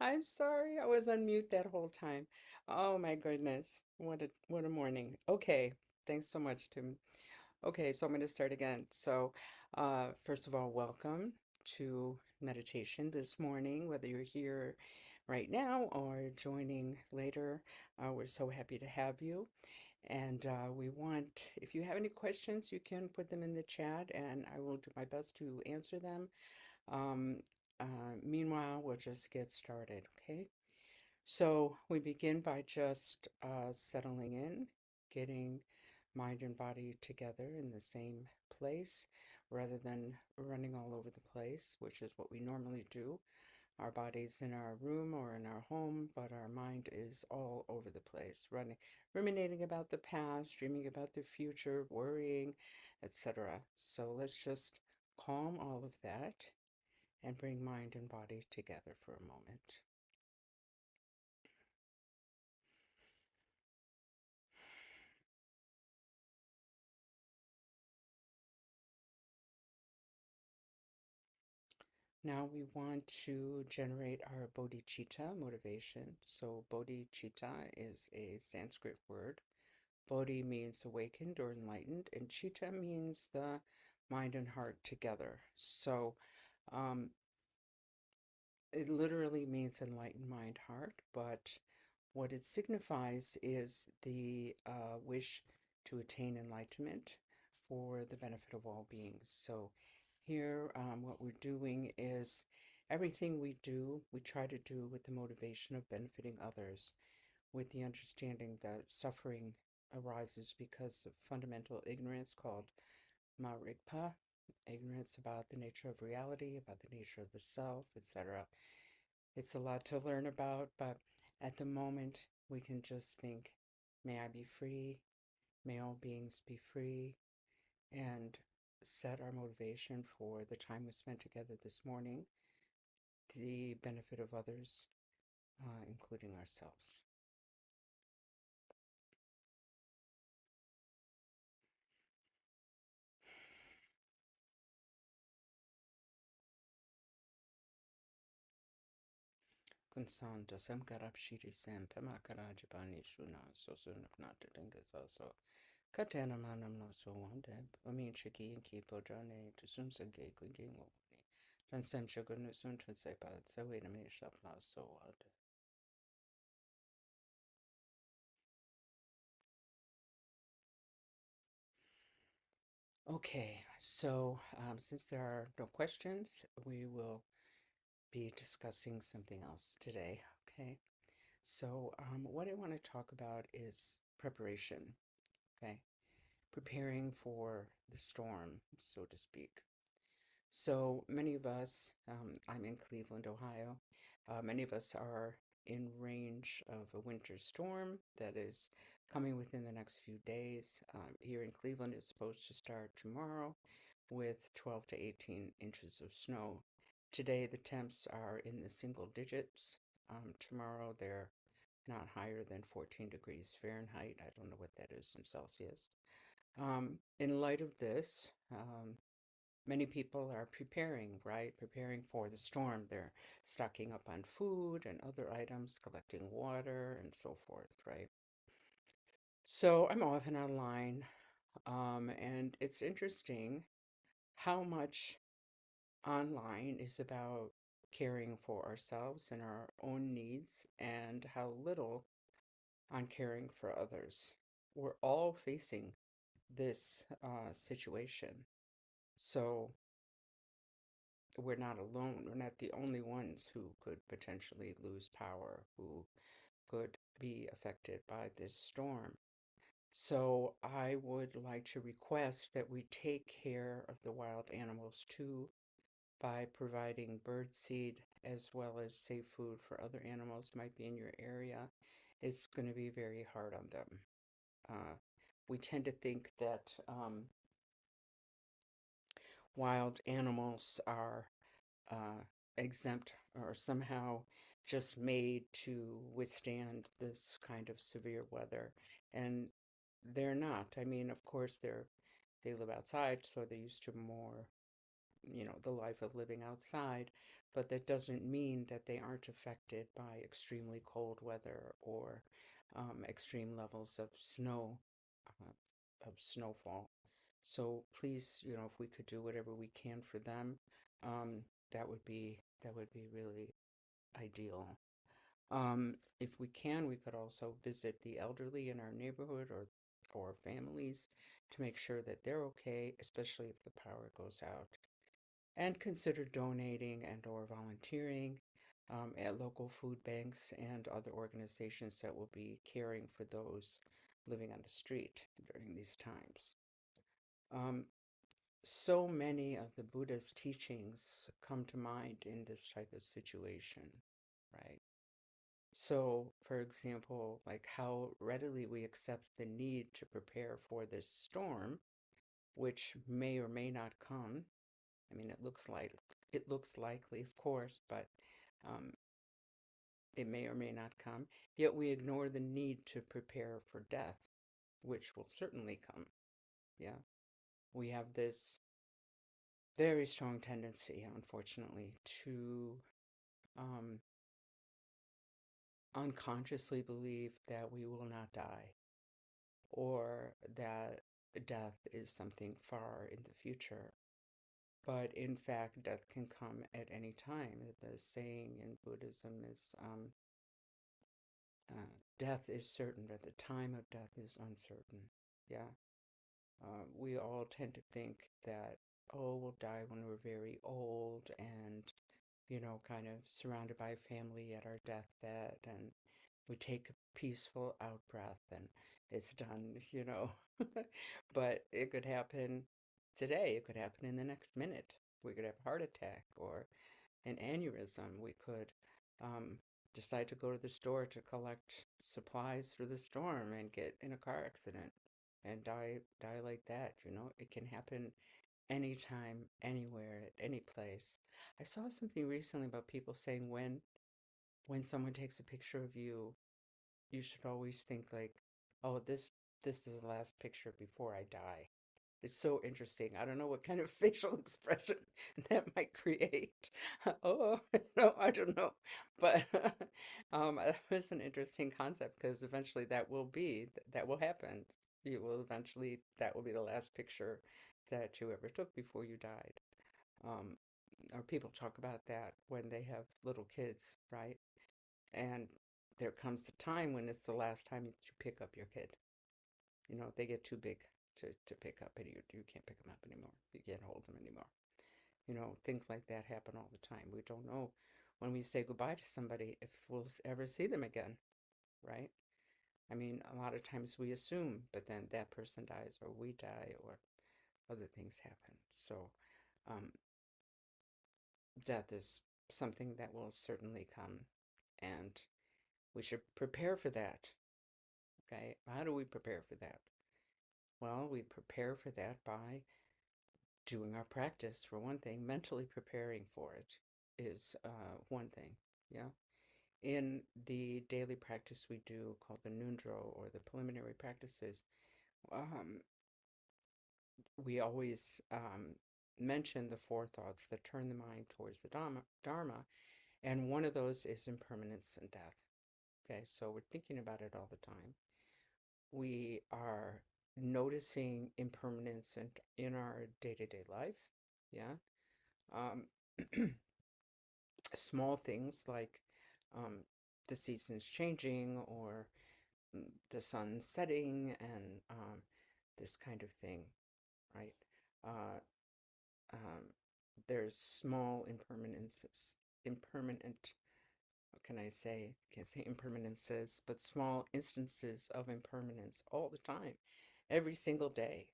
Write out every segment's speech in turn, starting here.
I'm sorry, I was on mute that whole time. Oh my goodness. What a morning. Okay, thanks so much, Tim. Okay, so I'm going to start again. So, first of all, welcome to meditation this morning, whether you're here right now or joining later. We're so happy to have you. And we want, if you have any questions, you can put them in the chat and I will do my best to answer them. Um, Meanwhile, we'll just get started, okay? So we begin by just settling in, getting mind and body together in the same place rather than running all over the place, which is what we normally do. Our body's in our room or in our home, but our mind is all over the place, running, ruminating about the past, dreaming about the future, worrying, etc. So let's just calm all of that and bring mind and body together for a moment. Now we want to generate our bodhicitta motivation. So bodhicitta is a Sanskrit word. Bodhi means awakened or enlightened, and citta means the mind and heart together. So um, it literally means enlightened mind, heart, but what it signifies is the wish to attain enlightenment for the benefit of all beings. So here, what we're doing is everything we do, we try to do with the motivation of benefiting others, with the understanding that suffering arises because of fundamental ignorance called marikpa, ignorance about the nature of reality, about the nature of the self, etc. It's a lot to learn about, but at the moment, we can just think, may I be free, may all beings be free, and set our motivation for the time we spent together this morning, the benefit of others, including ourselves. Kunsanda samkarapshiri sam pemakarajapani shuna sosunapnata dingasaso katana manam no so wande amin chiki and ki pojane to sumsage quinking woni transem shagunu sun transepa so wait a minute shafla so wande. Okay, so since there are no questions, we will be discussing something else today. Okay, so what I want to talk about is preparation. Okay, preparing for the storm, so to speak. So many of us, I'm in Cleveland, Ohio, many of us are in range of a winter storm that is coming within the next few days. Here in Cleveland, it's supposed to start tomorrow with 12 to 18 inches of snow. Today, the temps are in the single digits. Tomorrow, they're not higher than 14 degrees Fahrenheit. I don't know what that is in Celsius. In light of this, many people are preparing, right? Preparing for the storm. They're stocking up on food and other items, collecting water, and so forth, right? So I'm often online, and it's interesting how much online is about caring for ourselves and our own needs, and how little on caring for others. We're all facing this situation. So we're not alone. We're not the only ones who could potentially lose power, who could be affected by this storm. So I would like to request that we take care of the wild animals too by providing bird seed as well as safe food for other animals might be in your area. It's going to be very hard on them. We tend to think that wild animals are uh, exempt or somehow just made to withstand this kind of severe weather. And they're not. I mean, of course, they live outside, so they're used to more, the life of living outside, but that doesn't mean that they aren't affected by extremely cold weather or extreme levels of snowfall. So please, if we could do whatever we can for them, um, that would be really ideal. If we can, we could also visit the elderly in our neighborhood or families to make sure that they're okay, especially if the power goes out. And consider donating and or volunteering at local food banks and other organizations that will be caring for those living on the street during these times. Um, so many of the Buddha's teachings come to mind in this type of situation, right? So, for example, like how readily we accept the need to prepare for this storm, which may or may not come. I mean, it looks likely, of course, but um, it may or may not come. Yet we ignore the need to prepare for death, which will certainly come. Yeah, we have this very strong tendency, unfortunately, to um, unconsciously believe that we will not die or that death is something far in the future. But in fact, death can come at any time. The saying in Buddhism is death is certain, but the time of death is uncertain. Yeah. We all tend to think that, oh, we'll die when we're very old and, kind of surrounded by family at our deathbed, and we take a peaceful out breath and it's done. But it could happen today, it could happen in the next minute. We could have a heart attack or an aneurysm. We could um, decide to go to the store to collect supplies for the storm and get in a car accident and die like that. It can happen anytime, anywhere, at any place. I saw something recently about people saying when someone takes a picture of you, you should always think like, oh, this is the last picture before I die. It's so interesting. I don't know what kind of facial expression that might create. Oh, no, I don't know. But that was an interesting concept because eventually that will happen. That will be the last picture that you ever took before you died. Um, or people talk about that when they have little kids, right? And there comes a time when it's the last time that you pick up your kid. They get too big to pick up and you can't pick them up anymore. You can't hold them anymore. Things like that happen all the time. We don't know when we say goodbye to somebody if we'll ever see them again, right? I mean, a lot of times we assume, but then that person dies or we die or other things happen. So, um, death is something that will certainly come, and we should prepare for that. Okay, how do we prepare for that? Well, we prepare for that by doing our practice, for one thing. Mentally preparing for it is one thing. Yeah. In the daily practice we do called the Nundro or the preliminary practices, um, we always mention the four thoughts that turn the mind towards the Dharma, and one of those is impermanence and death. Okay, so we're thinking about it all the time. We are noticing impermanence in our day-to-day life. Yeah. Um, small things like um, the seasons changing or the sun setting and this kind of thing, right? Uh, um, there's small impermanent, what can I say? Can't say impermanences, but small instances of impermanence all the time, every single day.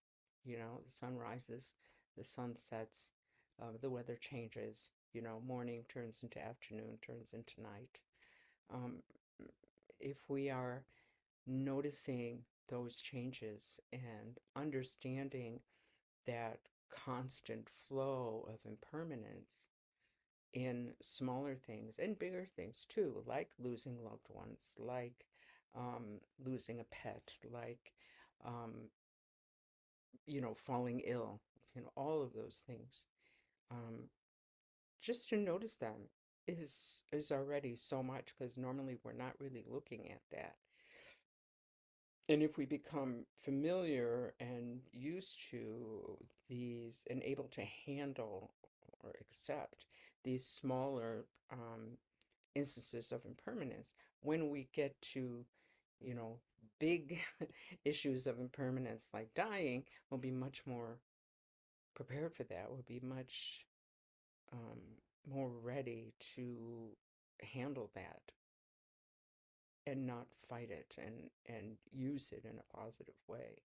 The sun rises, the sun sets, the weather changes, morning turns into afternoon, turns into night. Um, if we are noticing those changes and understanding that constant flow of impermanence in smaller things and bigger things too, like losing loved ones, like losing a pet, like, um, falling ill, all of those things. um, just to notice them is already so much because normally we're not really looking at that. And if we become familiar and used to these and able to handle or accept these smaller instances of impermanence, when we get to, you know, big issues of impermanence like dying, we'll be much more prepared for that. We'll be much um, more ready to handle that and not fight it and use it in a positive way.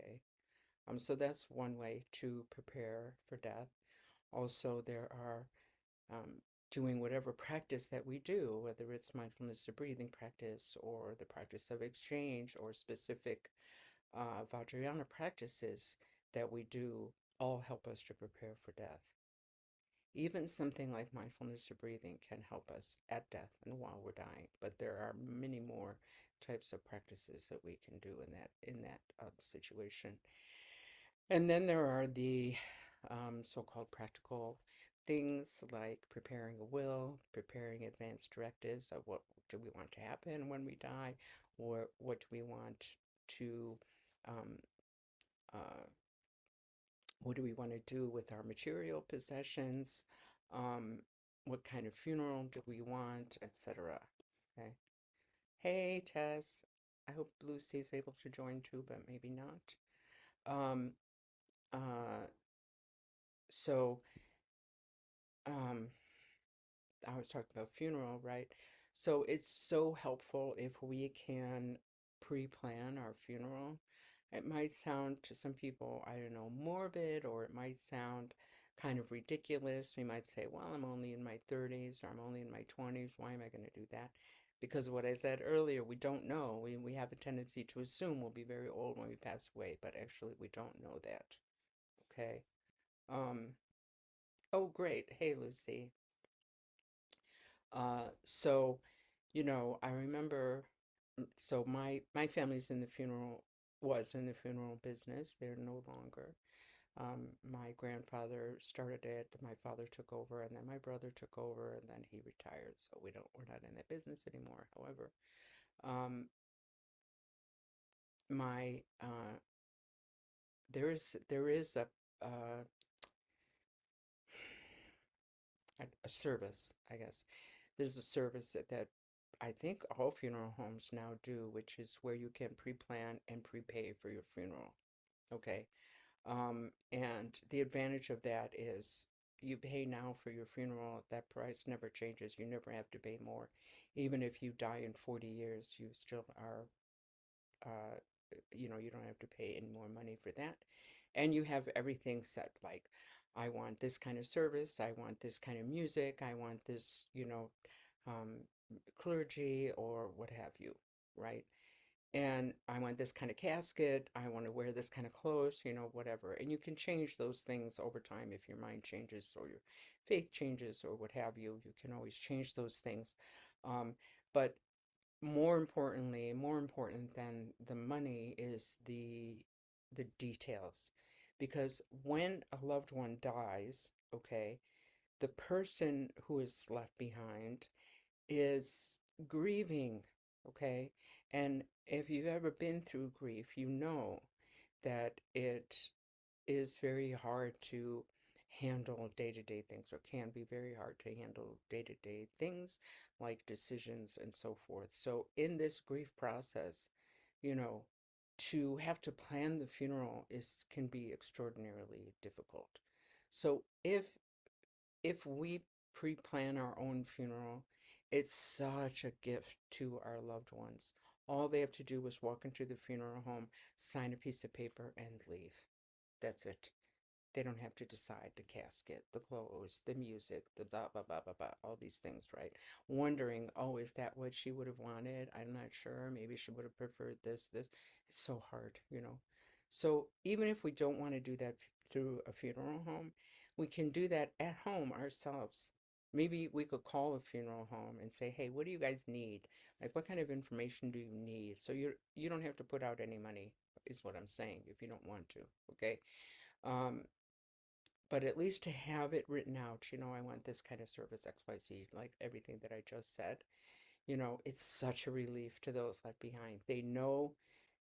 Okay. So that's one way to prepare for death. Also, there are um, doing whatever practice that we do, whether it's mindfulness or breathing practice or the practice of exchange or specific Vajrayana practices that we do, all help us to prepare for death. Even something like mindfulness or breathing can help us at death and while we're dying, but there are many more types of practices that we can do in that situation. And then there are the so-called practical things like preparing a will, preparing advance directives of what do we want to happen when we die, or what do we want to, um, uh, what do we want to do with our material possessions, um, what kind of funeral do we want, etc. Okay. Hey, Tess. I hope Lucy's able to join too, but maybe not. Um, uh, so, um, I was talking about funeral, right? So it's so helpful if we can pre-plan our funeral. It might sound to some people, I don't know, morbid, or it might sound kind of ridiculous. We might say, well, I'm only in my 30s or I'm only in my 20s. Why am I going to do that? Because of what I said earlier, we don't know. We have a tendency to assume we'll be very old when we pass away, but actually we don't know that. Okay. Um, oh, great. Hey, Lucy. So, I remember, so my family's in the funeral, was in the funeral business. They're no longer. My grandfather started it, my father took over, and then my brother took over, and then he retired. So we're not in that business anymore. However, um, my there is a service, I guess. There's a service that I think all funeral homes now do, which is where you can pre-plan and prepay for your funeral. Okay. And the advantage of that is you pay now for your funeral. That price never changes. You never have to pay more. Even if you die in 40 years, you still are, uh, you don't have to pay any more money for that. And you have everything set, like, I want this kind of service, I want this kind of music, I want this, um, clergy or what have you, right? And I want this kind of casket, I want to wear this kind of clothes, whatever. And you can change those things over time if your mind changes or your faith changes or what have you. You can always change those things. But more importantly, more important than the money is the details. Because when a loved one dies, okay, the person who is left behind is grieving, okay? And if you've ever been through grief, you know that it is very hard to handle day-to-day things, or can be very hard to handle day-to-day things like decisions and so forth. So in this grief process, you know, to have to plan the funeral is can be extraordinarily difficult. So if we pre-plan our own funeral, it's such a gift to our loved ones. All they have to do is walk into the funeral home, sign a piece of paper, and leave. That's it. They don't have to decide the casket, the clothes, the music, the blah, blah, blah, blah, blah, all these things, right? Wondering, oh, is that what she would have wanted? I'm not sure. Maybe she would have preferred this. It's so hard. So even if we don't want to do that through a funeral home, we can do that at home ourselves. Maybe we could call a funeral home and say, hey, what do you guys need? Like, what kind of information do you need? So you don't have to put out any money, is what I'm saying, if you don't want to, okay? Um, but at least to have it written out, I want this kind of service XYZ, like everything that I just said, it's such a relief to those left behind. They know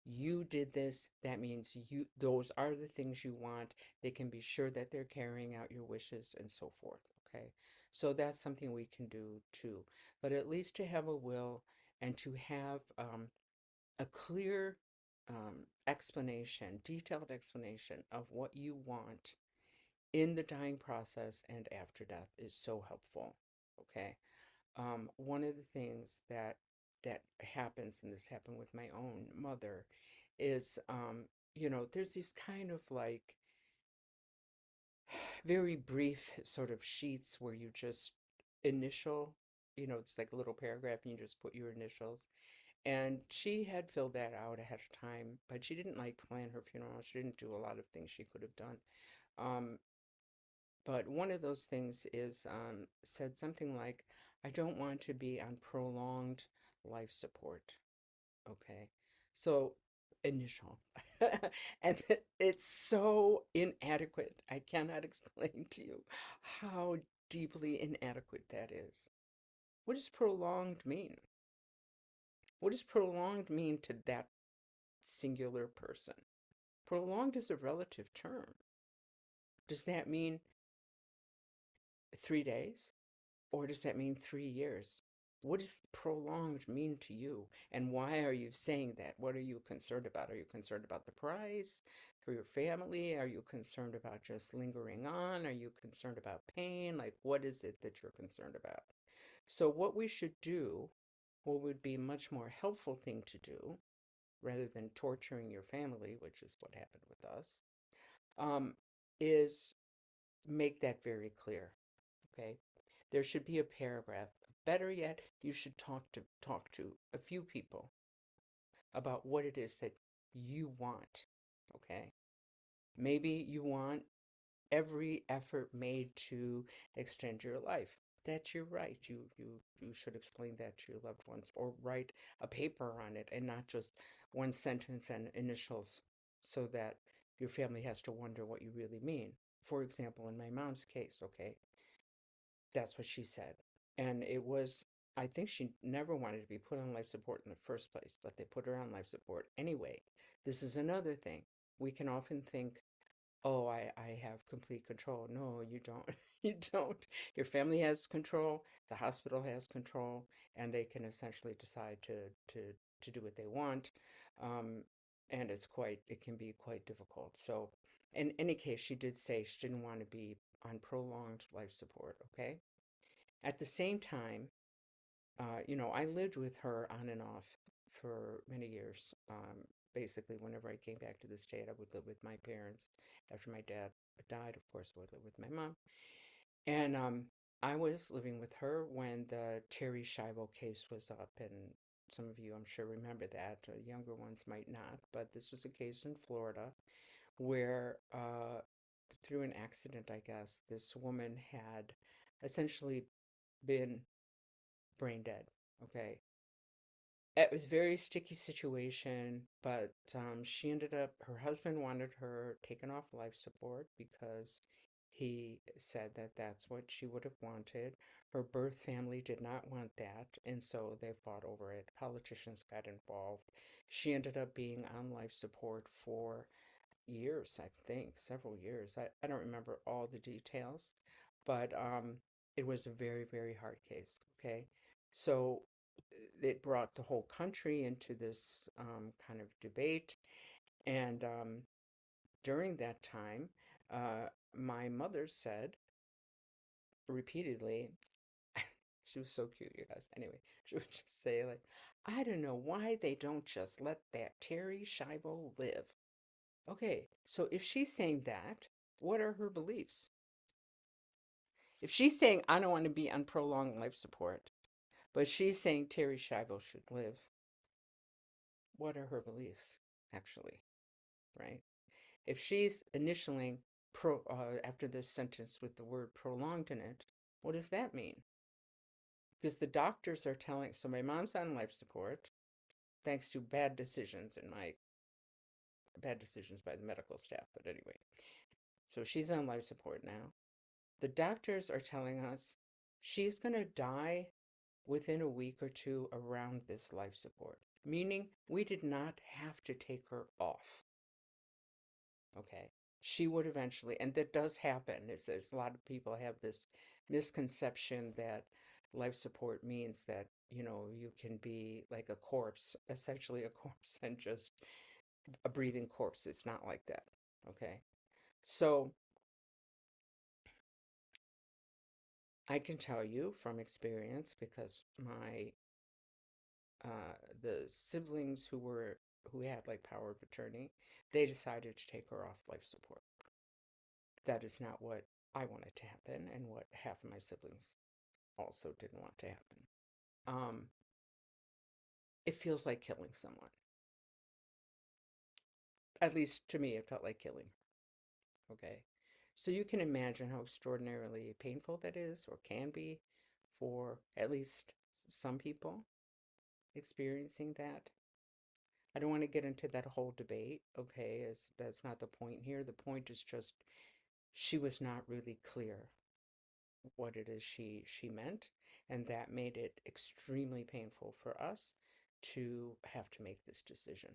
you did this. That means those are the things you want. They can be sure that they're carrying out your wishes and so forth. Okay. So that's something we can do too. But at least to have a will and to have a clear explanation, detailed explanation of what you want in the dying process and after death is so helpful. Okay. One of the things that happens, and this happened with my own mother, is there's these kind of like very brief sort of sheets where you just initial, it's like a little paragraph and you just put your initials. And she had filled that out ahead of time, but she didn't like plan her funeral. She didn't do a lot of things she could have done. Um, but one of those things is said something like, I don't want to be on prolonged life support. Okay. So, initial. And it's so inadequate. I cannot explain to you how deeply inadequate that is. What does prolonged mean? What does prolonged mean to that singular person? Prolonged is a relative term. Does that mean 3 days? Or does that mean 3 years? What does prolonged mean to you? And why are you saying that? What are you concerned about? Are you concerned about the price for your family? Are you concerned about just lingering on? Are you concerned about pain? Like, what is it that you're concerned about? So, what we should do, what would be a much more helpful thing to do, rather than torturing your family, which is what happened with us, um, is make that very clear. Okay. There should be a paragraph. Better yet, you should talk to a few people about what it is that you want. Okay. Maybe you want every effort made to extend your life. That's your right. You should explain that to your loved ones or write a paper on it and not just one sentence and initials so that your family has to wonder what you really mean. For example, in my mom's case, okay, that's what she said. And it was, I think she never wanted to be put on life support in the first place, but they put her on life support anyway. This is another thing. We can often think, oh, I have complete control. No, you don't. You don't. Your family has control, the hospital has control, and they can essentially decide to, to do what they want. Um, and it can be quite difficult. So, in any case, she did say she didn't want to be on prolonged life support, okay? At the same time, I lived with her on and off for many years. Basically, whenever I came back to the state, I would live with my parents. After my dad died, of course, I would live with my mom. And I was living with her when the Terry Schiavo case was up, and some of you, I'm sure, remember that. Younger ones might not, but this was a case in Florida where, through an accident, I guess, this woman had essentially been brain dead. Okay. It was a very sticky situation, but she ended up, her husband wanted her taken off life support because he said that that's what she would have wanted. Her birth family did not want that, and so they fought over it. Politicians got involved. She ended up being on life support for years, I think, several years. I don't remember all the details, but it was a very, very hard case. Okay. So it brought the whole country into this kind of debate. And during that time, my mother said repeatedly, she was so cute, you guys. Anyway, she would just say, like, I don't know why they don't just let that Terry Schiavo live. Okay, so if she's saying that, what are her beliefs? If she's saying, I don't want to be on prolonged life support, but she's saying Terry Schiavo should live, what are her beliefs, actually, right? If she's initialing after this sentence with the word prolonged in it, what does that mean? Because the doctors are telling, so my mom's on life support thanks to bad decisions by the medical staff, but anyway. So she's on life support now. The doctors are telling us she's going to die within a week or two around this life support, meaning we did not have to take her off. Okay. She would eventually, and that does happen. It's a lot of people have this misconception that life support means that, you can be like a corpse, essentially a corpse, and just a breathing corpse. It's not like that. Okay. So I can tell you from experience because uh, the siblings who had like power of attorney, they decided to take her off life support. That is not what I wanted to happen, and what half of my siblings also didn't want to happen. Um, it feels like killing someone. At least to me, it felt like killing. Okay. So you can imagine how extraordinarily painful that is or can be for at least some people experiencing that. I don't want to get into that whole debate, okay, as that's not the point here. The point is just she was not really clear what it is she meant, and that made it extremely painful for us to have to make this decision.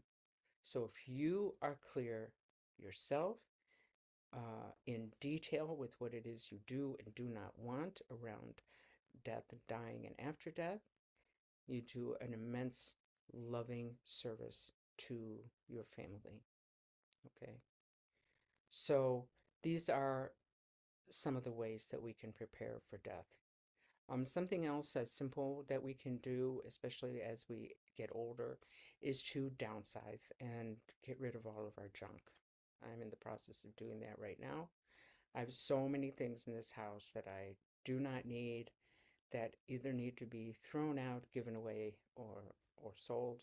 So if you are clear yourself in detail with what it is you do and do not want around death and dying and after death, you do an immense loving service to your family. Okay. So these are some of the ways that we can prepare for death. Something else as simple that we can do, especially as we get older, is to downsize and get rid of all of our junk. I'm in the process of doing that right now. I have so many things in this house that I do not need, that either need to be thrown out, given away, or sold.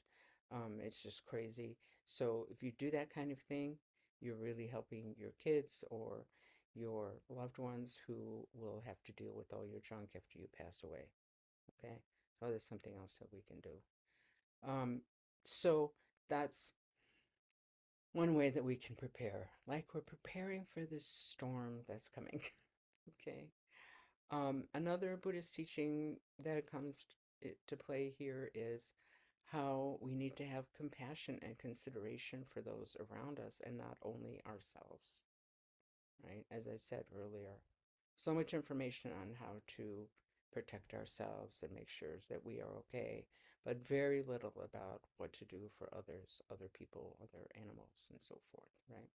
It's just crazy. So if you do that kind of thing, you're really helping your kids or your loved ones who will have to deal with all your junk after you pass away. Okay, so that's something else that we can do. So that's one way that we can prepare, like we're preparing for this storm that's coming. Okay. Another Buddhist teaching that comes to play here is how we need to have compassion and consideration for those around us and not only ourselves, right? As I said earlier, so much information on how to protect ourselves and make sure that we are okay, but very little about what to do for others, other people, other animals, and so forth, right?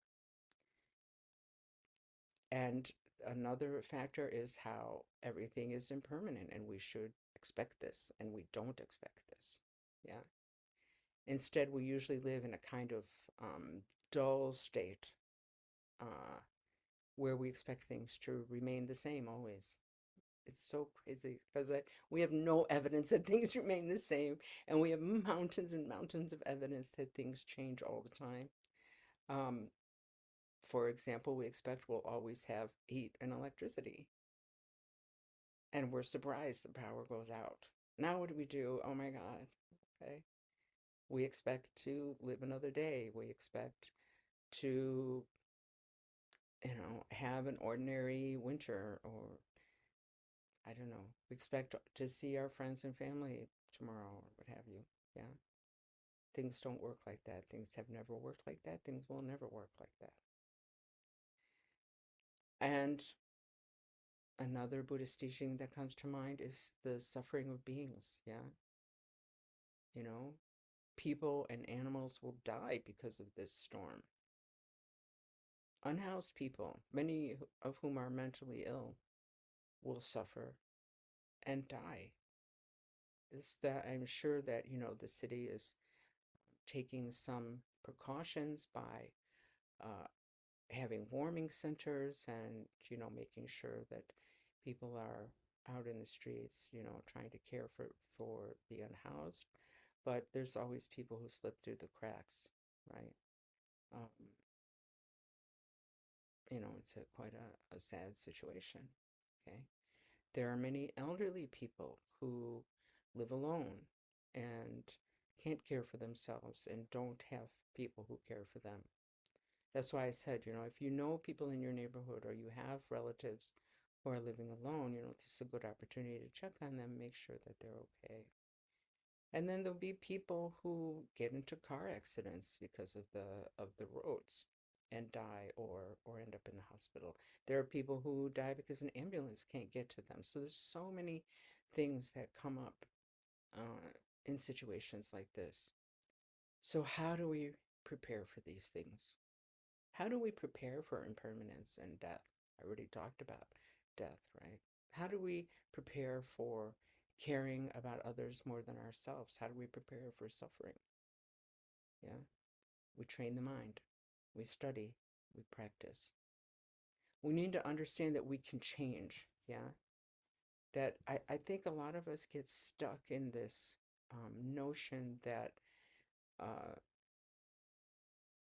And another factor is how everything is impermanent and we should expect this and we don't expect this. Yeah. Instead, we usually live in a kind of dull state uh, where we expect things to remain the same always. It's so crazy because we have no evidence that things remain the same, and we have mountains and mountains of evidence that things change all the time. Um, for example, we expect we'll always have heat and electricity, and we're surprised the power goes out. Now what do we do? Oh my God. Okay. We expect to live another day. We expect to, have an ordinary winter, or I don't know. We expect to see our friends and family tomorrow or what have you. Yeah. Things don't work like that. Things have never worked like that. Things will never work like that. And another Buddhist teaching that comes to mind is the suffering of beings. Yeah. You know, people and animals will die because of this storm. Unhoused people, many of whom are mentally ill, will suffer and die. Is that I'm sure that, the city is taking some precautions by uh, having warming centers and, making sure that people are out in the streets, trying to care for the unhoused. But there's always people who slip through the cracks, right? Um, it's quite a sad situation. Okay. There are many elderly people who live alone and can't care for themselves and don't have people who care for them. That's why I said, if you know people in your neighborhood or you have relatives who are living alone, this is a good opportunity to check on them, make sure that they're okay. And then there'll be people who get into car accidents because of the roads and die or end up in the hospital. There are people who die because an ambulance can't get to them. So there's so many things that come up in situations like this. So how do we prepare for these things? How do we prepare for impermanence and death? I already talked about death, right? How do we prepare for caring about others more than ourselves? How do we prepare for suffering? Yeah, we train the mind, we study, we practice. We need to understand that we can change. Yeah, that I think a lot of us get stuck in this notion that uh,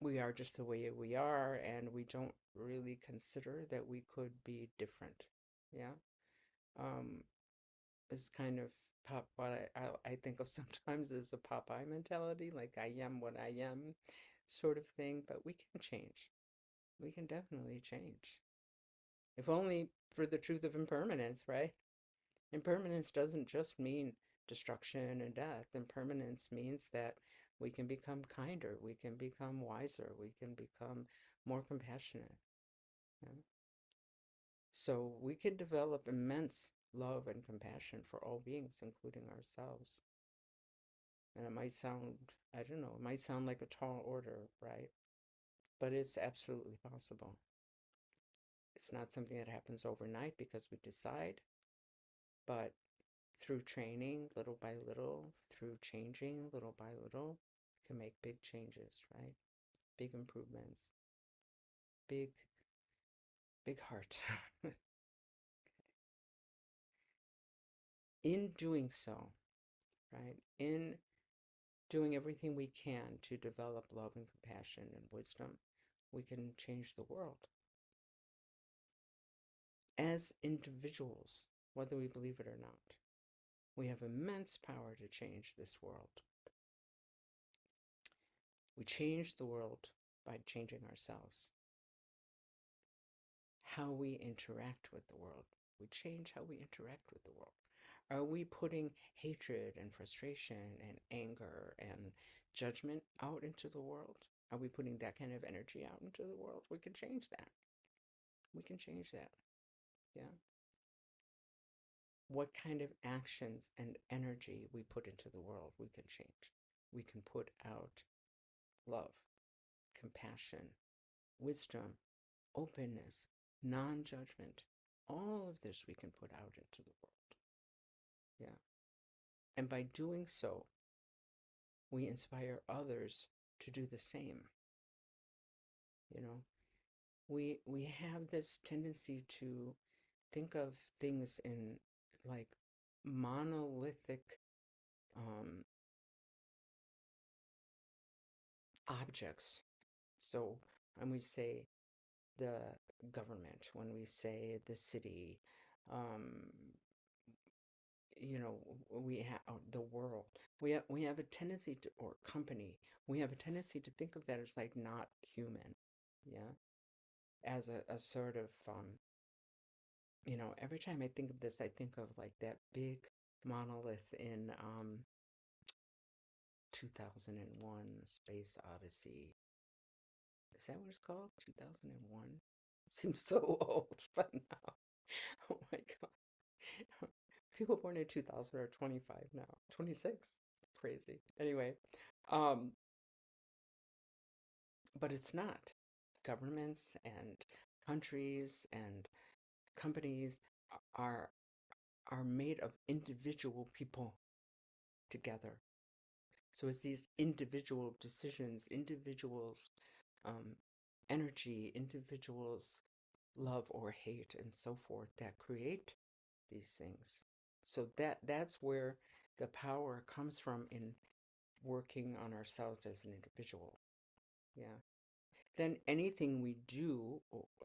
we are just the way we are, and we don't really consider that we could be different. Yeah. Um, it's kind of pop what I think of sometimes as a Popeye mentality, like I am what I am sort of thing, but we can change. We can definitely change. If only for the truth of impermanence, right? Impermanence doesn't just mean destruction and death. Impermanence means that we can become kinder, we can become wiser, we can become more compassionate. Yeah? So we can develop immense love and compassion for all beings, including ourselves. And it might sound, I don't know, it might sound like a tall order, right? But it's absolutely possible. It's not something that happens overnight because we decide, but through training, little by little, through changing little by little, can make big changes, right? Big improvements, big, big heart. In doing so, right? In doing everything we can to develop love and compassion and wisdom, we can change the world. As individuals, whether we believe it or not, we have immense power to change this world. We change the world by changing ourselves. How we interact with the world. We change how we interact with the world. Are we putting hatred and frustration and anger and judgment out into the world? Are we putting that kind of energy out into the world? We can change that. We can change that. Yeah. What kind of actions and energy we put into the world, we can change. We can put out love, compassion, wisdom, openness, non judgment. All of this we can put out into the world. Yeah. And by doing so, we inspire others to do the same. You know, we have this tendency to think of things in like monolithic um, objects. So when we say the government, when we say the city, um, we have the world. We have a tendency to, or company. We have a tendency to think of that as like not human. Yeah, as a sort of every time I think of this, I think of like that big monolith in 2001 Space Odyssey. Is that what it's called? 2001? Seems so old, but now. Oh my God. People born in 2000 are 25 now. 26? Crazy. Anyway, um, but it's not. Governments and countries and companies are are made of individual people together. So it's these individual decisions, individuals' um, energy, individuals' love or hate, and so forth that create these things. So that's where the power comes from in working on ourselves as an individual. Yeah. Then anything we do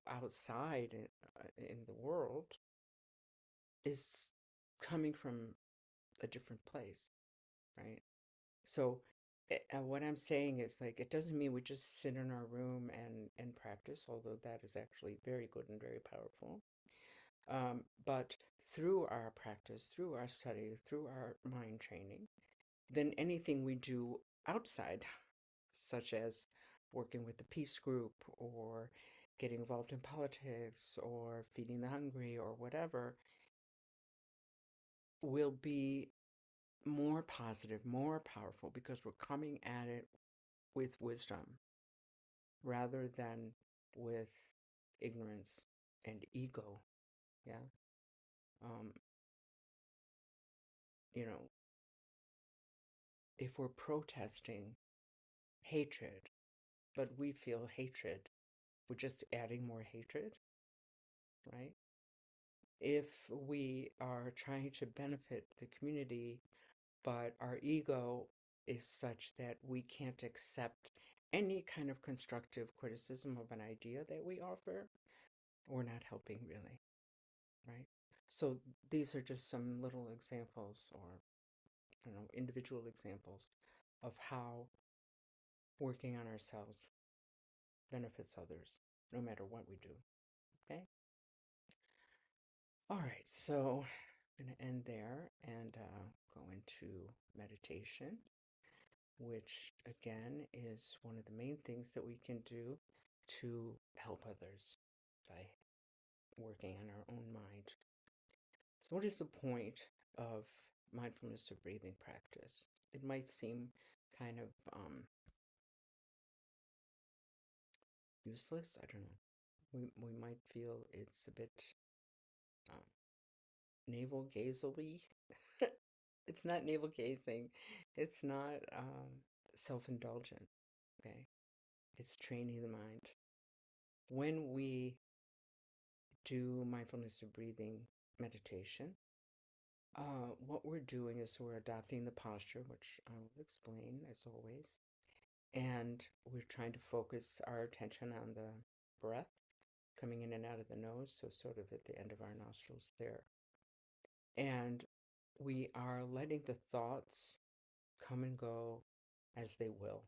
outside in the world is coming from a different place, right? So what I'm saying is like it doesn't mean we just sit in our room and practice, although that is actually very good and very powerful. But through our practice, through our study, through our mind training, then anything we do outside, such as working with the peace group or getting involved in politics or feeding the hungry or whatever, will be more positive, more powerful because we're coming at it with wisdom rather than with ignorance and ego. Yeah. Um, you know, if we're protesting hatred, but we feel hatred, we're just adding more hatred, right? If we are trying to benefit the community, but our ego is such that we can't accept any kind of constructive criticism of an idea that we offer, we're not helping really, right? So these are just some little examples or individual examples of how working on ourselves benefits others, no matter what we do. Okay? All right, so I'm going to end there and go into meditation, which again is one of the main things that we can do to help others by working on our own mind. So, what is the point of mindfulness or breathing practice? It might seem kind of useless. I don't know. We might feel it's a bit um, navel gazily. It's not navel gazing. It's not self-indulgent. Okay, it's training the mind. When we do mindfulness of breathing meditation, what we're doing is we're adopting the posture, which I will explain as always, and we're trying to focus our attention on the breath coming in and out of the nose, so sort of at the end of our nostrils there. And we are letting the thoughts come and go as they will.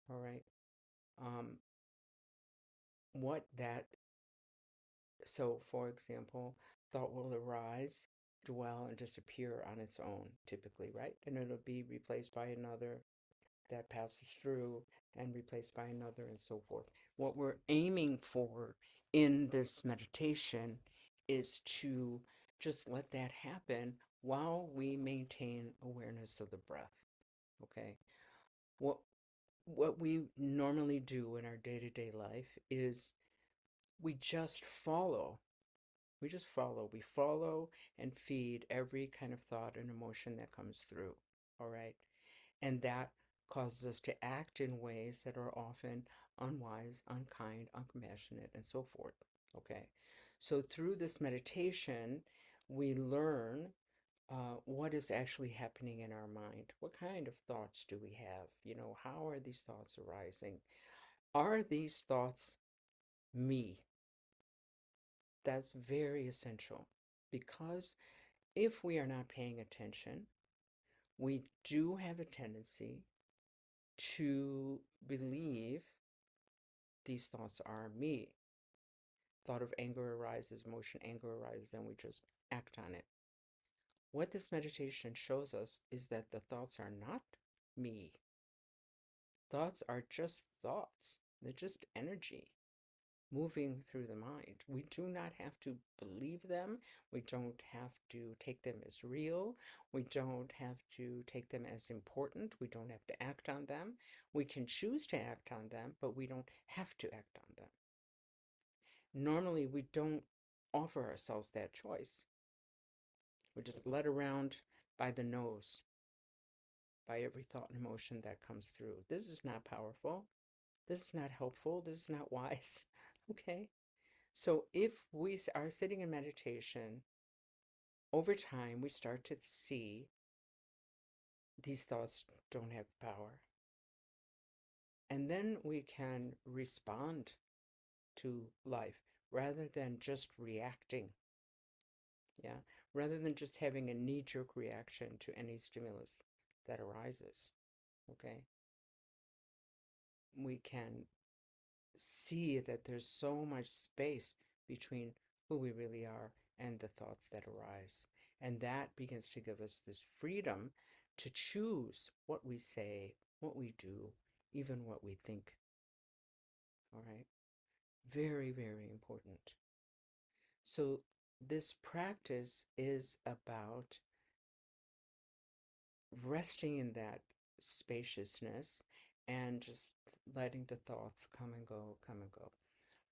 All right. Um, what that, so for example, thought will arise, dwell, and disappear on its own, typically, right? And it'll be replaced by another that passes through and replaced by another and so forth. What we're aiming for in this meditation is to just let that happen while we maintain awareness of the breath. Okay. What what we normally do in our day-to-day life is we just follow. We just follow. We follow and feed every kind of thought and emotion that comes through. All right. And that causes us to act in ways that are often unwise, unkind, uncompassionate, and so forth. Okay. So through this meditation, we learn what is actually happening in our mind. What kind of thoughts do we have? How are these thoughts arising? Are these thoughts me? That's very essential because if we are not paying attention, we do have a tendency to believe these thoughts are me. Thought of anger arises, emotion, anger arises, and we just act on it. What this meditation shows us is that the thoughts are not me. Thoughts are just thoughts. They're just energy moving through the mind. We do not have to believe them. We don't have to take them as real. We don't have to take them as important. We don't have to act on them. We can choose to act on them, but we don't have to act on them. Normally, we don't offer ourselves that choice. We're just led around by the nose, by every thought and emotion that comes through. This is not powerful. This is not helpful. This is not wise. Okay? So if we are sitting in meditation, over time we start to see these thoughts don't have power. And then we can respond to life rather than just reacting. Yeah, rather than just having a knee-jerk reaction to any stimulus that arises. Okay. we can see that there's so much space between who we really are and the thoughts that arise. And that begins to give us this freedom to choose what we say, what we do, even what we think. All right? Very, very important. So, this practice is about resting in that spaciousness and just letting the thoughts come and go, come and go.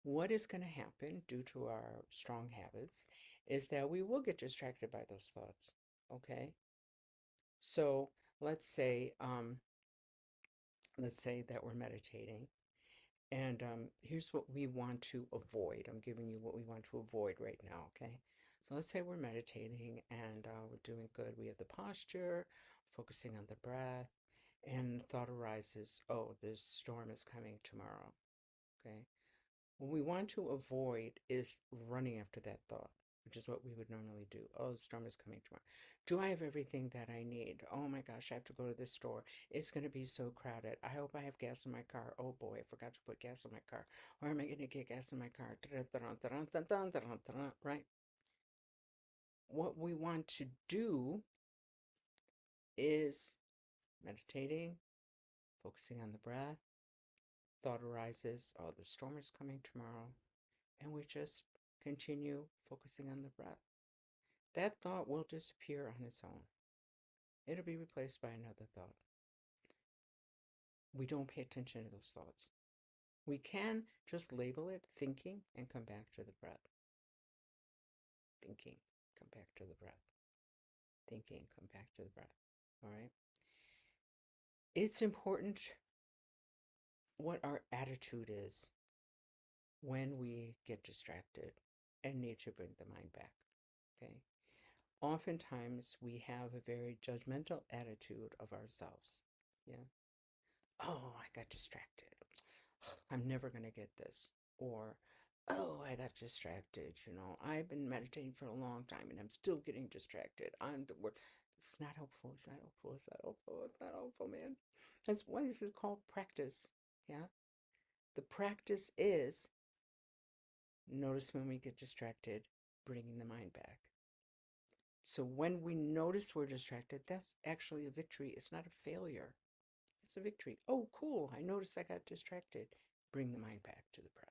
What is going to happen due to our strong habits is that we will get distracted by those thoughts. Okay? So let's say, um, let's say that we're meditating, and here's what we want to avoid. I'm giving you what we want to avoid right now. Okay? So let's say we're meditating and we're doing good. We have the posture, focusing on the breath, and thought arises, oh, this storm is coming tomorrow. Okay? What we want to avoid is running after that thought, which is what we would normally do. Oh, the storm is coming tomorrow. Do I have everything that I need? Oh my gosh, I have to go to the store. It's going to be so crowded. I hope I have gas in my car. Oh boy, I forgot to put gas in my car. Or am I going to get gas in my car? Right? What we want to do is meditating, focusing on the breath. Thought arises, oh, the storm is coming tomorrow. And we just continue focusing on the breath. That thought will disappear on its own. It'll be replaced by another thought. We don't pay attention to those thoughts. We can just label it thinking and come back to the breath. Thinking, come back to the breath. Thinking, come back to the breath. All right? It's important what our attitude is when we get distracted and need to bring the mind back. Okay? Oftentimes we have a very judgmental attitude of ourselves. Yeah. Oh, I got distracted. I'm never going to get this. Or, oh, I got distracted. I've been meditating for a long time and I'm still getting distracted. I'm the worst. It's not helpful. It's not helpful. It's not helpful. It's not helpful, man. That's why this is called practice. Yeah. The practice is notice when we get distracted, bringing the mind back. So when we notice we're distracted, that's actually a victory. It's not a failure. It's a victory. Oh, cool. I noticed I got distracted. Bring the mind back to the breath.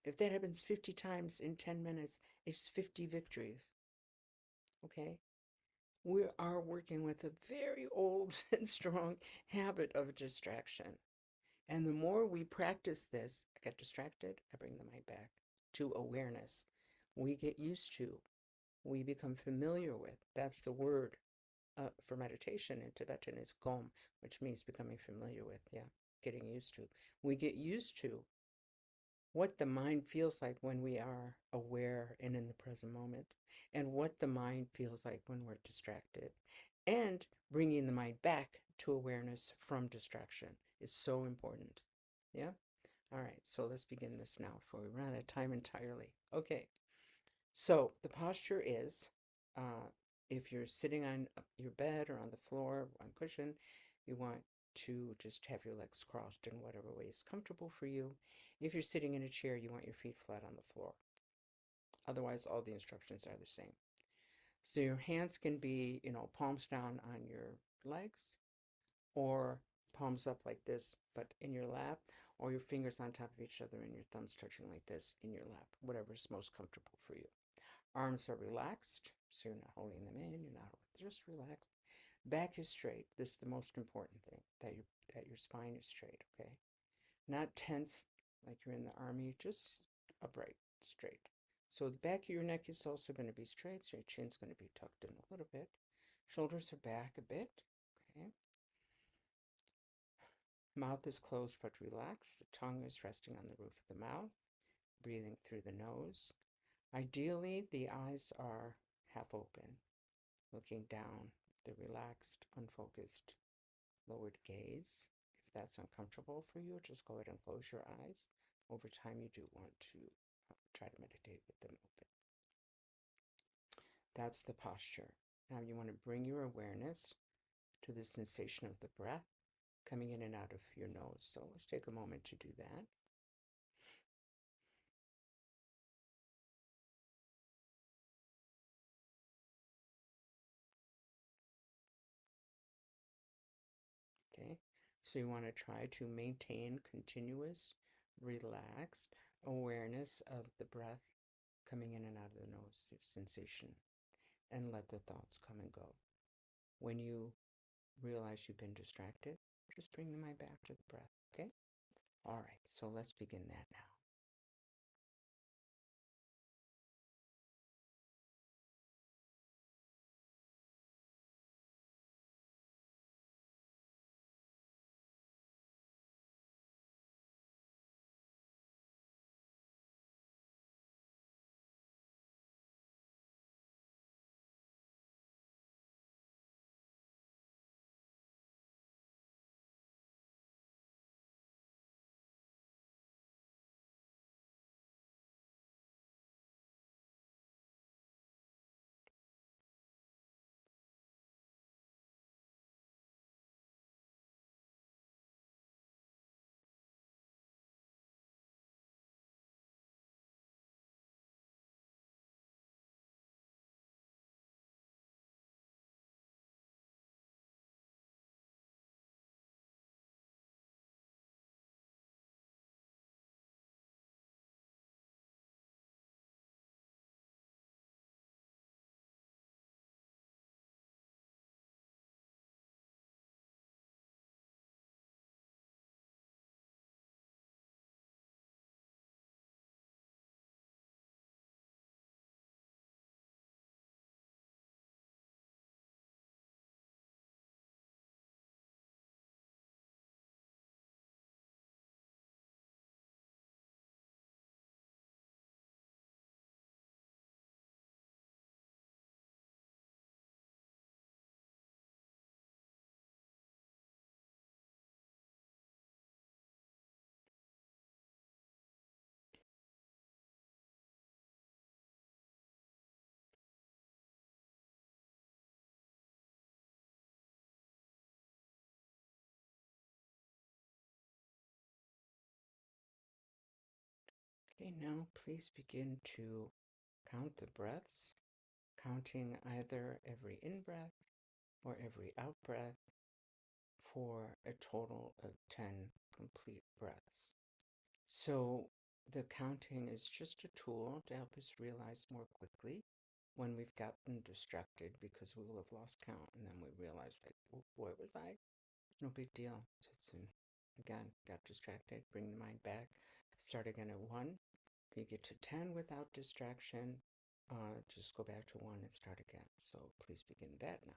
If that happens 50 times in 10 minutes, it's 50 victories. Okay? We are working with a very old and strong habit of distraction. And the more we practice this, I get distracted, I bring the mind back to awareness. We get used to, we become familiar with. That's the word for meditation in Tibetan is gom, which means becoming familiar with, yeah, getting used to. We get used to what the mind feels like when we are aware and in the present moment, and what the mind feels like when we're distracted. And bringing the mind back to awareness from distraction is so important. Yeah? All right, so let's begin this now before we run out of time entirely. Okay, so the posture is if you're sitting on your bed or on the floor, on cushion, you want to just have your legs crossed in whatever way is comfortable for you. If you're sitting in a chair, you want your feet flat on the floor. Otherwise, all the instructions are the same. So your hands can be, palms down on your legs or palms up like this, but in your lap, or your fingers on top of each other and your thumbs touching like this in your lap, whatever's most comfortable for you. Arms are relaxed, so you're not holding them in, you're not just relaxed. Back is straight. This is the most important thing, that your spine is straight, okay? Not tense like you're in the army, just upright, straight. So the back of your neck is also going to be straight, so your chin's going to be tucked in a little bit. Shoulders are back a bit, okay? Mouth is closed but relaxed. The tongue is resting on the roof of the mouth, breathing through the nose. Ideally, the eyes are half open, looking down, the relaxed, unfocused, lowered gaze. If that's uncomfortable for you, just go ahead and close your eyes. Over time, you do want to try to meditate with them open. That's the posture. Now you want to bring your awareness to the sensation of the breath coming in and out of your nose. So let's take a moment to do that. Okay, so you want to try to maintain continuous, relaxed awareness of the breath coming in and out of the nose, your sensation, and let the thoughts come and go. When you realize you've been distracted, just bring the mind back to the breath, okay? All right, so let's begin that now. Okay, now please begin to count the breaths, counting either every in-breath or every out-breath for a total of 10 complete breaths. So the counting is just a tool to help us realize more quickly when we've gotten distracted, because we will have lost count and then we realize, like, where was I? No big deal. Just again, got distracted, bring the mind back, start again at 1. If you get to 10 without distraction, just go back to 1 and start again. So please begin that now.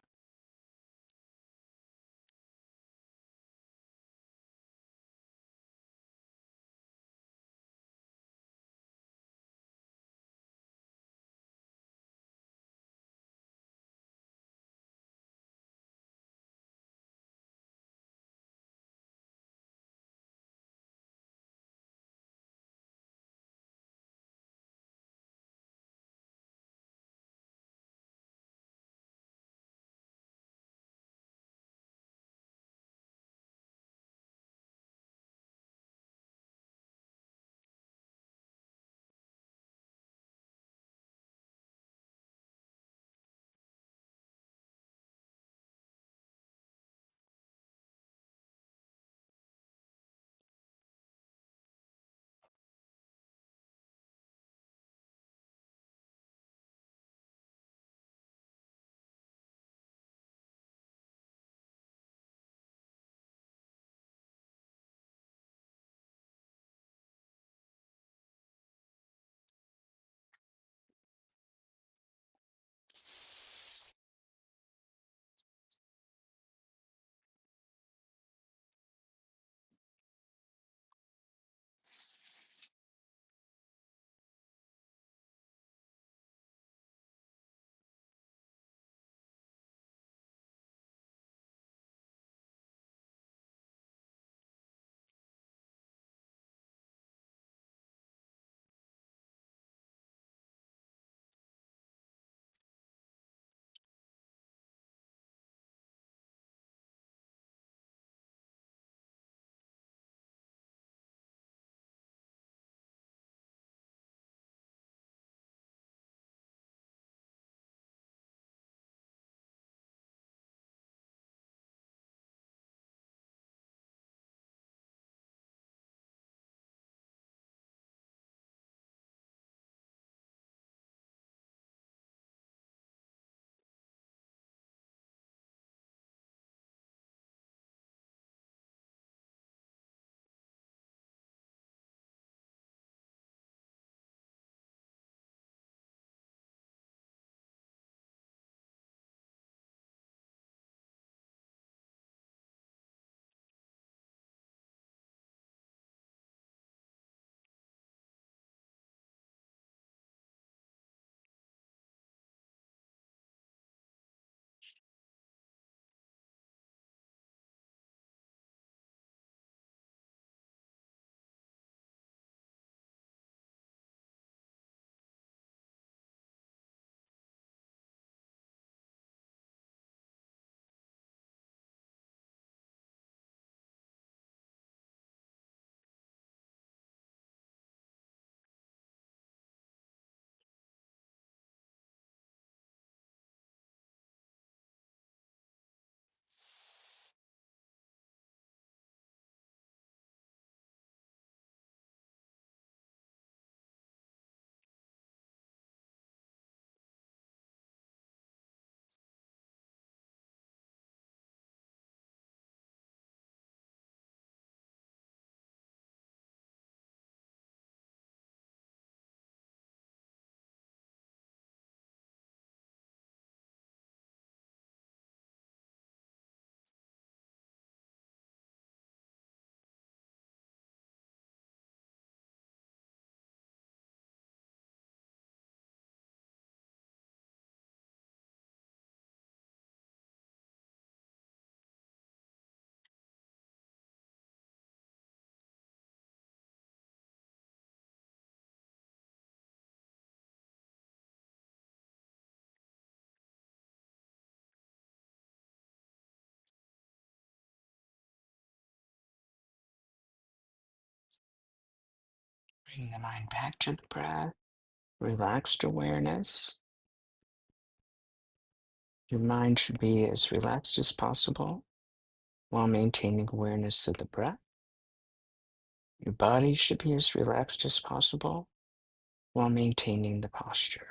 Bring the mind back to the breath, relaxed awareness. Your mind should be as relaxed as possible while maintaining awareness of the breath. Your body should be as relaxed as possible while maintaining the posture.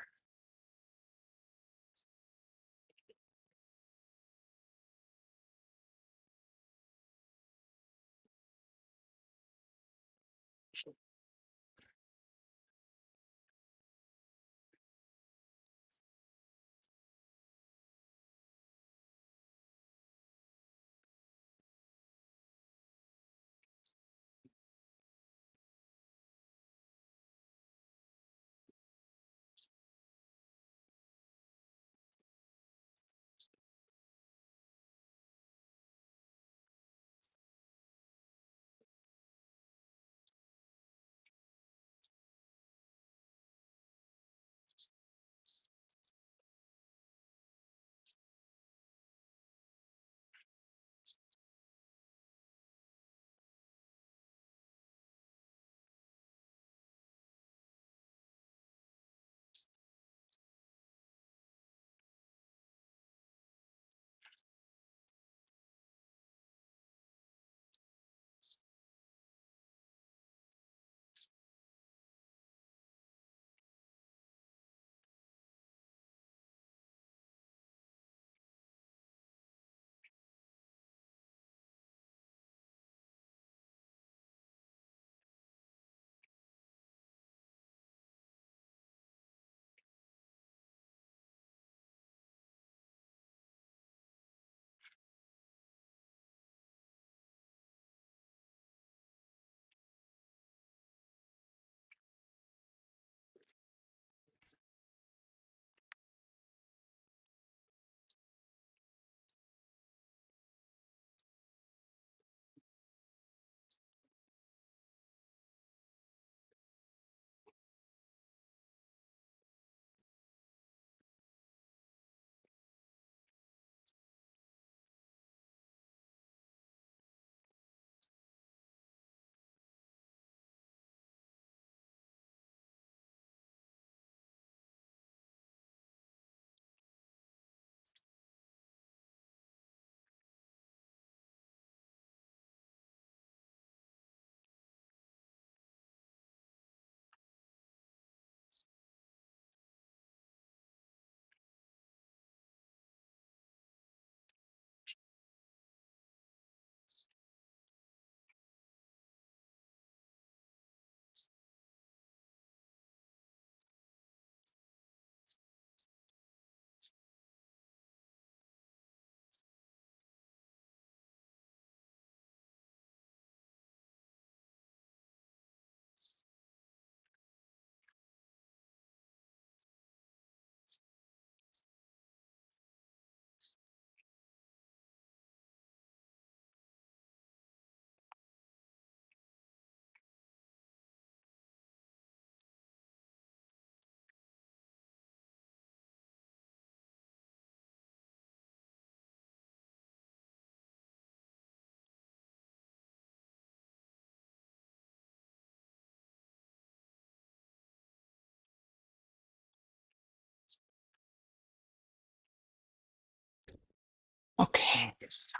Okay, so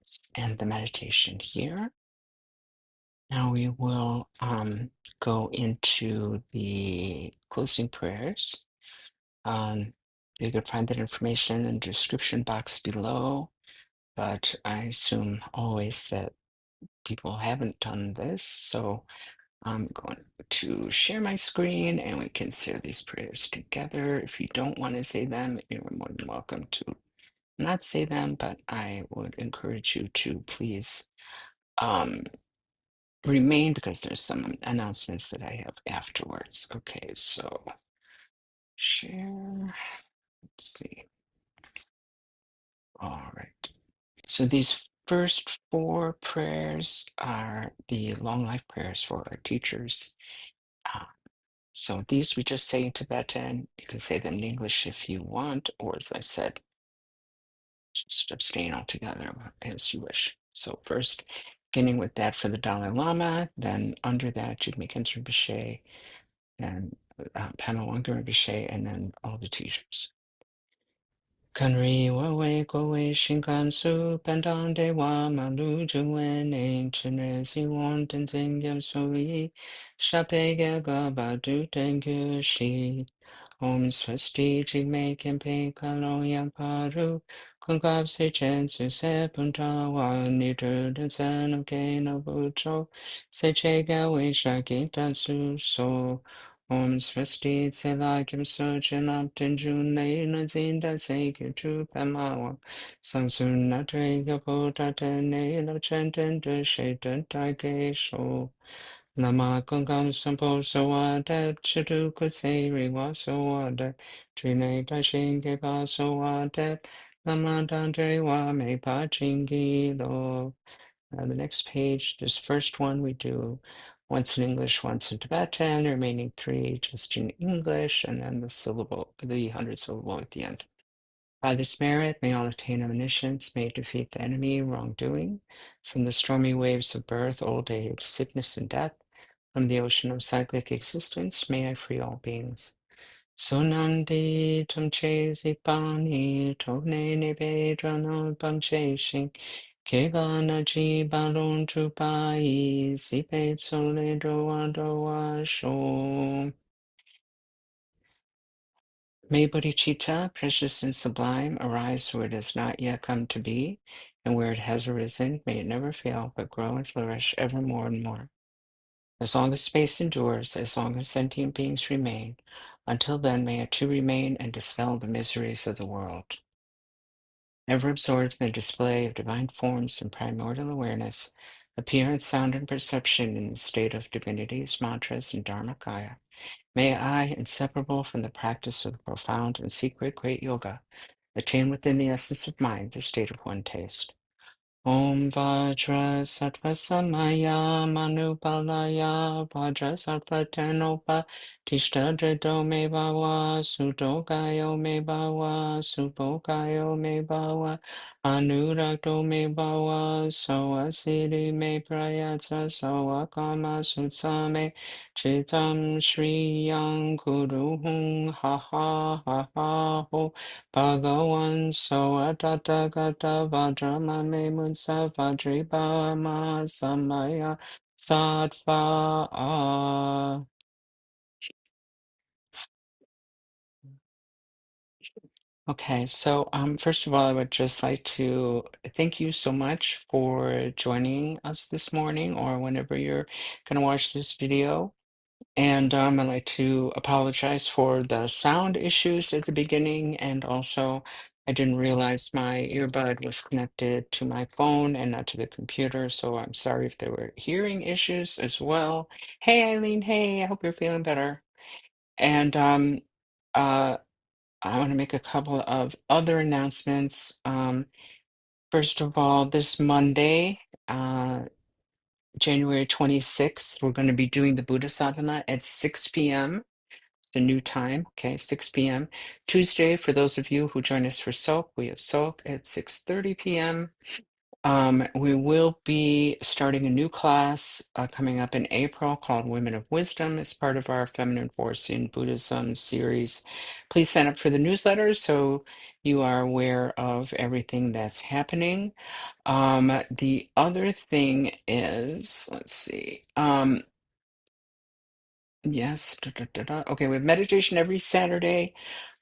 let's end the meditation here. Now we will go into the closing prayers. Um, you can find that information in the description box below, but I assume always that people haven't done this, so I'm going to share my screen and we can share these prayers together. If you don't want to say them, you're more than welcome to not say them, but I would encourage you to please um, remain because there's some announcements that I have afterwards. Okay, so share. Let's see. All right. So these first four prayers are the long life prayers for our teachers. Uh, so these we just say in Tibetan. You can say them in English if you want, or as I said, just abstain altogether as you wish. So first, beginning with that for the Dalai Lama. Then under that, Jigme Khenchen Rinpoche and Palmo Rybicki, and then all the teachers. Kanri wawe kowe shinkansu pendante wa malu juwen chinre si won tenzin gyam soi shape ga ba du tengyu shi Om Swasti Jigme Kempe Kalo Yamparu Kungab Se Chen Su Se Puntawa Nidu Densen of Kano Bucho Se Chega Wisha Kitatsu So Om Swasti Tsela Kim So Chenap Tenjun Lei Nazinda Se Kitu Pamawa Samsun Natre Gapota Tene Lo Chenten De Shetan Tage So Lama Gungam Sampo Sawada Chidu Kuseri Wasawada Trine Dashin Geba Sawada Lama Dandre Wa Me Pachingi Lo. The next page, this first one we do once in English, once in Tibetan, the remaining three just in English, and then the syllable, the 100 syllable at the end. By this merit, may all attain omniscience, may defeat the enemy, wrongdoing, from the stormy waves of birth, old age, sickness, and death, from the ocean of cyclic existence, may I free all beings. Sunandi tumche zipani, togne nebe drano bamche shing, kegana ji balon trupai, zipe sole doa doa sho. May bodhicitta, precious and sublime, arise where it has not yet come to be, and where it has arisen, may it never fail, but grow and flourish ever more and more. As long as space endures, as long as sentient beings remain, until then may it too remain and dispel the miseries of the world. Ever absorbed in the display of divine forms and primordial awareness, appearance, sound, and perception in the state of divinities, mantras, and dharmakaya, may I, inseparable from the practice of the profound and secret great yoga, attain within the essence of mind the state of one taste. Om Vajra Sattva Samaya Manupalaya Vajra Sattva Tenopa Tishtadrito Me Bhava Sutokayo Me Bhava Supokayo Me Bhava Anurakto Me Bhava Soasiri Me Prayatsa Soakama Sutsame Chitam Shriyang Kuruhung Ha Ha Ha Ha Ho Bhagawan Soatata Gata Vajramame Munsa Vajribama Samaya Sattva. Okay, so first of all, I would just like to thank you so much for joining us this morning or whenever you're going to watch this video. And I'd like to apologize for the sound issues at the beginning. And also, I didn't realize my earbud was connected to my phone and not to the computer. So I'm sorry if there were hearing issues as well. Hey, Eileen. Hey, I hope you're feeling better. And uh, I want to make a couple of other announcements. First of all, this Monday, January 26th, we're going to be doing the Buddha Sadhana at 6 p.m. The new time, okay, 6 p.m. Tuesday, for those of you who join us for soak, we have soak at 6:30 p.m. We will be starting a new class coming up in April called Women of Wisdom as part of our Feminine Force in Buddhism series. Please sign up for the newsletter so you are aware of everything that's happening. The other thing is, let's see. Yes. Okay, we have meditation every Saturday.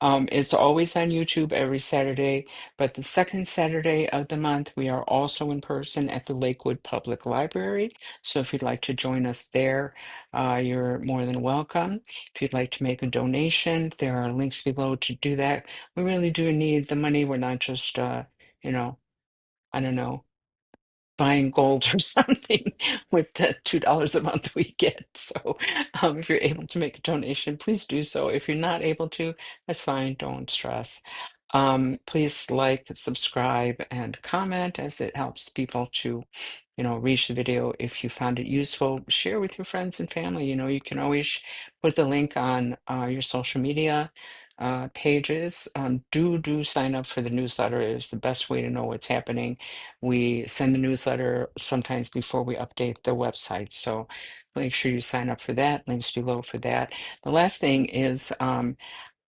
It's always on YouTube every Saturday, but the second Saturday of the month, we are also in person at the Lakewood Public Library. So if you'd like to join us there, you're more than welcome. If you'd like to make a donation, there are links below to do that. We really do need the money. We're not just, you know, I don't know, buying gold or something with the $2 a month we get. So if you're able to make a donation, please do so. If you're not able to, that's fine. Don't stress. Please like, subscribe, and comment as it helps people to, reach the video. If you found it useful, share with your friends and family. You can always put the link on your social media pages. Do sign up for the newsletter. It is the best way to know what's happening. We send the newsletter sometimes before we update the website. So make sure you sign up for that. Links below for that. The last thing is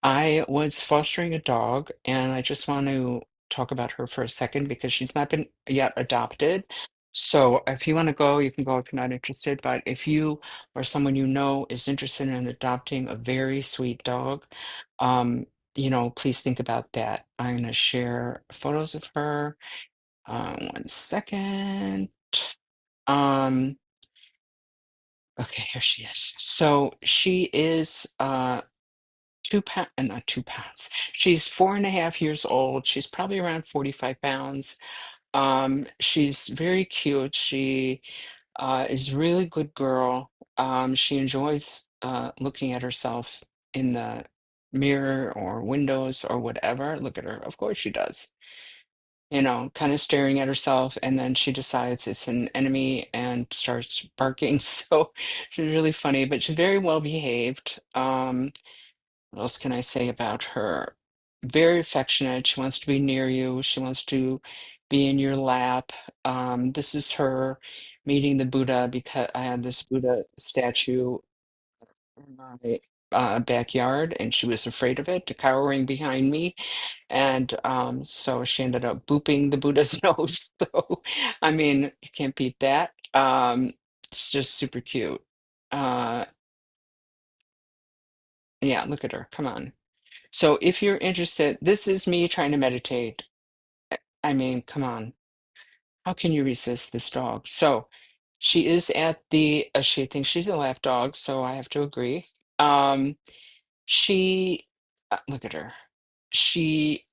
I was fostering a dog, and I just want to talk about her for a second because she's not been yet adopted. So if you want to go, you can go if you're not interested. But if you or someone you know is interested in adopting a very sweet dog, um, please think about that. I'm going to share photos of her. One second. Um, okay, here she is. So she is 2 pound, not 2 pounds. She's 4.5 years old. She's probably around 45 pounds. She's very cute. She is a really good girl. She enjoys looking at herself in the mirror or windows or whatever. Look at her. Of course she does. Kind of staring at herself, and then she decides it's an enemy and starts barking. So she's really funny, but she's very well behaved. What else can I say about her? Very affectionate. She wants to be near you. She wants to be in your lap. This is her meeting the Buddha because I had this Buddha statue in my backyard, and she was afraid of it, cowering behind me. And so she ended up booping the Buddha's nose. So, I mean, you can't beat that. It's just super cute. Uh, yeah, look at her. Come on. So if you're interested, this is me trying to meditate. I mean, come on. How can you resist this dog? So she is at she thinks she's a lap dog, so I have to agree. She, look at her. She